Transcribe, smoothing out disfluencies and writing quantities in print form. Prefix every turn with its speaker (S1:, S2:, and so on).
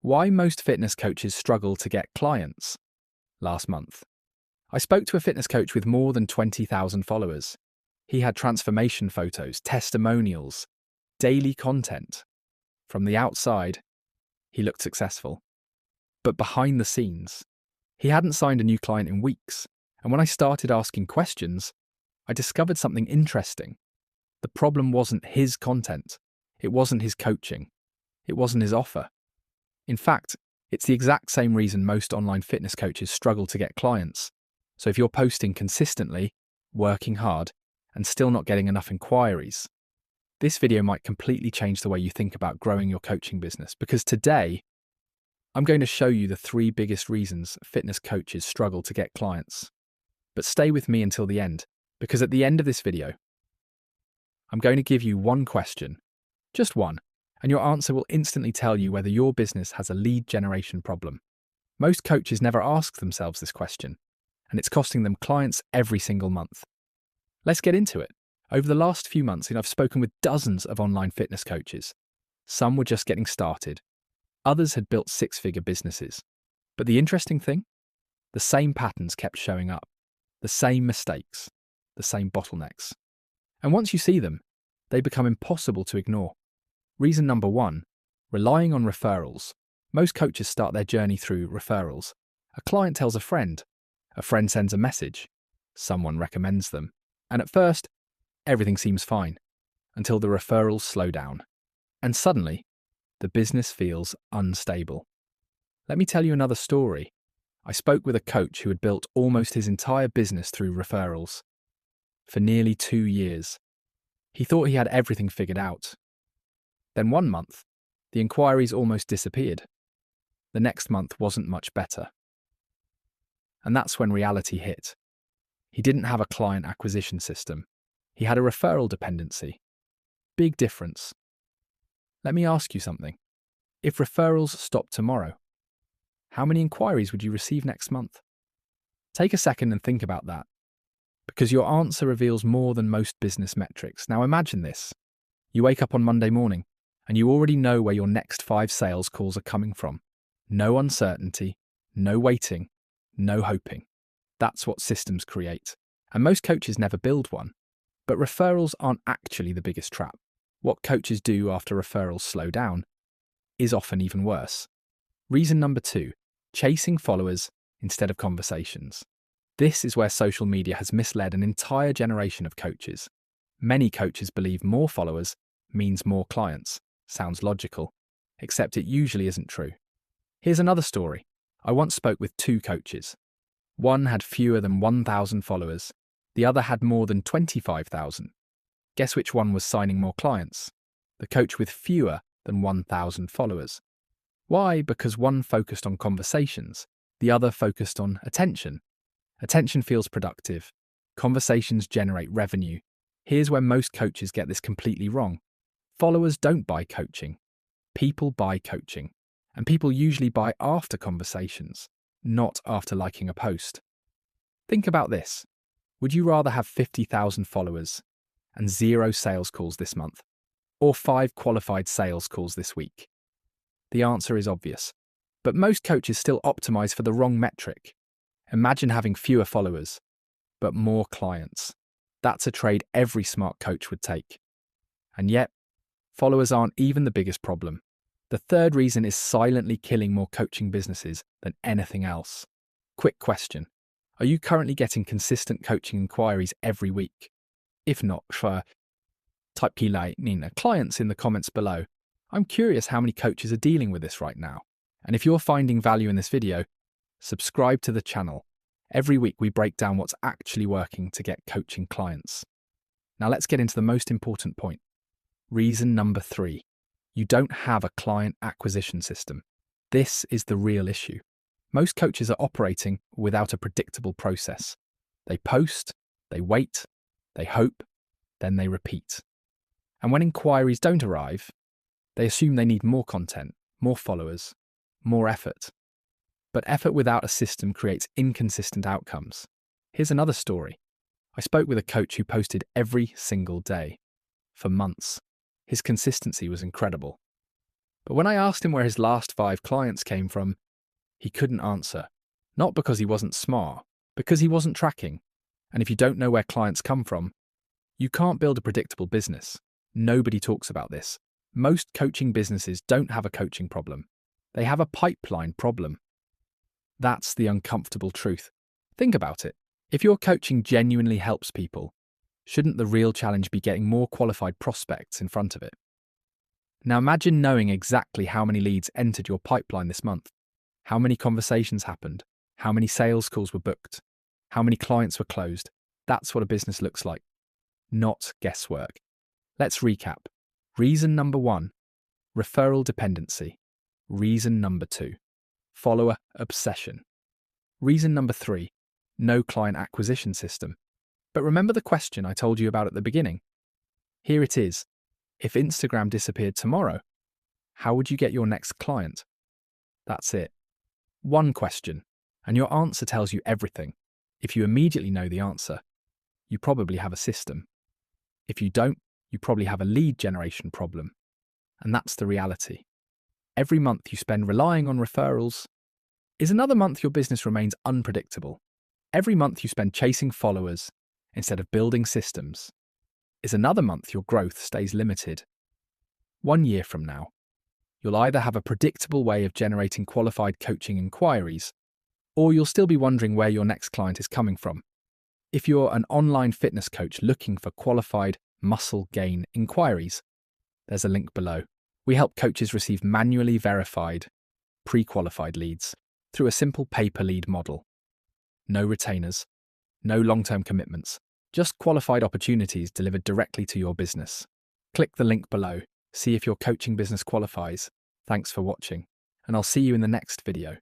S1: Why most fitness coaches struggle to get clients. Last month, I spoke to a fitness coach with more than 20,000 followers. He had transformation photos, testimonials, daily content. From the outside, he looked successful. But behind the scenes, he hadn't signed a new client in weeks. And when I started asking questions, I discovered something interesting. The problem wasn't his content. It wasn't his coaching. It wasn't his offer. In fact, it's the exact same reason most online fitness coaches struggle to get clients. So if you're posting consistently, working hard, and still not getting enough inquiries, this video might completely change the way you think about growing your coaching business, because today, I'm going to show you the 3 biggest reasons fitness coaches struggle to get clients. But stay with me until the end, because at the end of this video, I'm going to give you one question, just one, and your answer will instantly tell you whether your business has a lead generation problem. Most coaches never ask themselves this question, and it's costing them clients every single month. Let's get into it. Over the last few months, I've spoken with dozens of online fitness coaches. Some were just getting started. Others had built 6-figure businesses. But the interesting thing? The same patterns kept showing up. The same mistakes. The same bottlenecks. And once you see them, they become impossible to ignore. Reason number 1, relying on referrals. Most coaches start their journey through referrals. A client tells a friend sends a message, someone recommends them. And at first, everything seems fine, until the referrals slow down. And suddenly, the business feels unstable. Let me tell you another story. I spoke with a coach who had built almost his entire business through referrals. For nearly 2 years. He thought he had everything figured out. Then one month, the inquiries almost disappeared. The next month wasn't much better. And that's when reality hit. He didn't have a client acquisition system. He had a referral dependency. Big difference. Let me ask you something. If referrals stopped tomorrow, how many inquiries would you receive next month? Take a second and think about that, because your answer reveals more than most business metrics. Now imagine this. You wake up on Monday morning, and you already know where your next 5 sales calls are coming from. No uncertainty, no waiting, no hoping. That's what systems create. And most coaches never build one. But referrals aren't actually the biggest trap. What coaches do after referrals slow down is often even worse. Reason number 2, chasing followers instead of conversations. This is where social media has misled an entire generation of coaches. Many coaches believe more followers means more clients. Sounds logical, except it usually isn't true. Here's another story. I once spoke with 2 coaches. One had fewer than 1,000 followers. The other had more than 25,000. Guess which one was signing more clients? The coach with fewer than 1,000 followers. Why? Because one focused on conversations, the other focused on attention. Attention feels productive. Conversations generate revenue. Here's where most coaches get this completely wrong. Followers don't buy coaching. People buy coaching. And people usually buy after conversations, not after liking a post. Think about this. Would you rather have 50,000 followers and 0 sales calls this month, or 5 qualified sales calls this week? The answer is obvious, but most coaches still optimize for the wrong metric. Imagine having fewer followers, but more clients. That's a trade every smart coach would take. And yet, followers aren't even the biggest problem. The 3rd reason is silently killing more coaching businesses than anything else. Quick question. Are you currently getting consistent coaching inquiries every week? If not, type clients in the comments below. I'm curious how many coaches are dealing with this right now. And if you're finding value in this video, subscribe to the channel. Every week we break down what's actually working to get coaching clients. Now let's get into the most important point. Reason number 3. You don't have a client acquisition system. This is the real issue. Most coaches are operating without a predictable process. They post, they wait, they hope, then they repeat. And when inquiries don't arrive, they assume they need more content, more followers, more effort. But effort without a system creates inconsistent outcomes. Here's another story. I spoke with a coach who posted every single day for months. His consistency was incredible. But when I asked him where his last 5 clients came from, he couldn't answer. Not because he wasn't smart, because he wasn't tracking. And if you don't know where clients come from, you can't build a predictable business. Nobody talks about this. Most coaching businesses don't have a coaching problem. They have a pipeline problem. That's the uncomfortable truth. Think about it. If your coaching genuinely helps people, shouldn't the real challenge be getting more qualified prospects in front of it? Now imagine knowing exactly how many leads entered your pipeline this month, how many conversations happened, how many sales calls were booked, how many clients were closed. That's what a business looks like, not guesswork. Let's recap. Reason number 1, referral dependency. Reason number 2, follower obsession. Reason number 3, no client acquisition system. But remember the question I told you about at the beginning? Here it is. If Instagram disappeared tomorrow, how would you get your next client? That's it. One question, and your answer tells you everything. If you immediately know the answer, you probably have a system. If you don't, you probably have a lead generation problem. And that's the reality. Every month you spend relying on referrals is another month your business remains unpredictable. Every month you spend chasing followers instead of building systems is another month your growth stays limited. 1 year from now, you'll either have a predictable way of generating qualified coaching inquiries, or you'll still be wondering where your next client is coming from. If you're an online fitness coach looking for qualified muscle gain inquiries, there's a link below. We help coaches receive manually verified, pre-qualified leads through a simple pay-per-lead model. No retainers, no long-term commitments, just qualified opportunities delivered directly to your business. Click the link below, see if your coaching business qualifies. Thanks for watching, and I'll see you in the next video.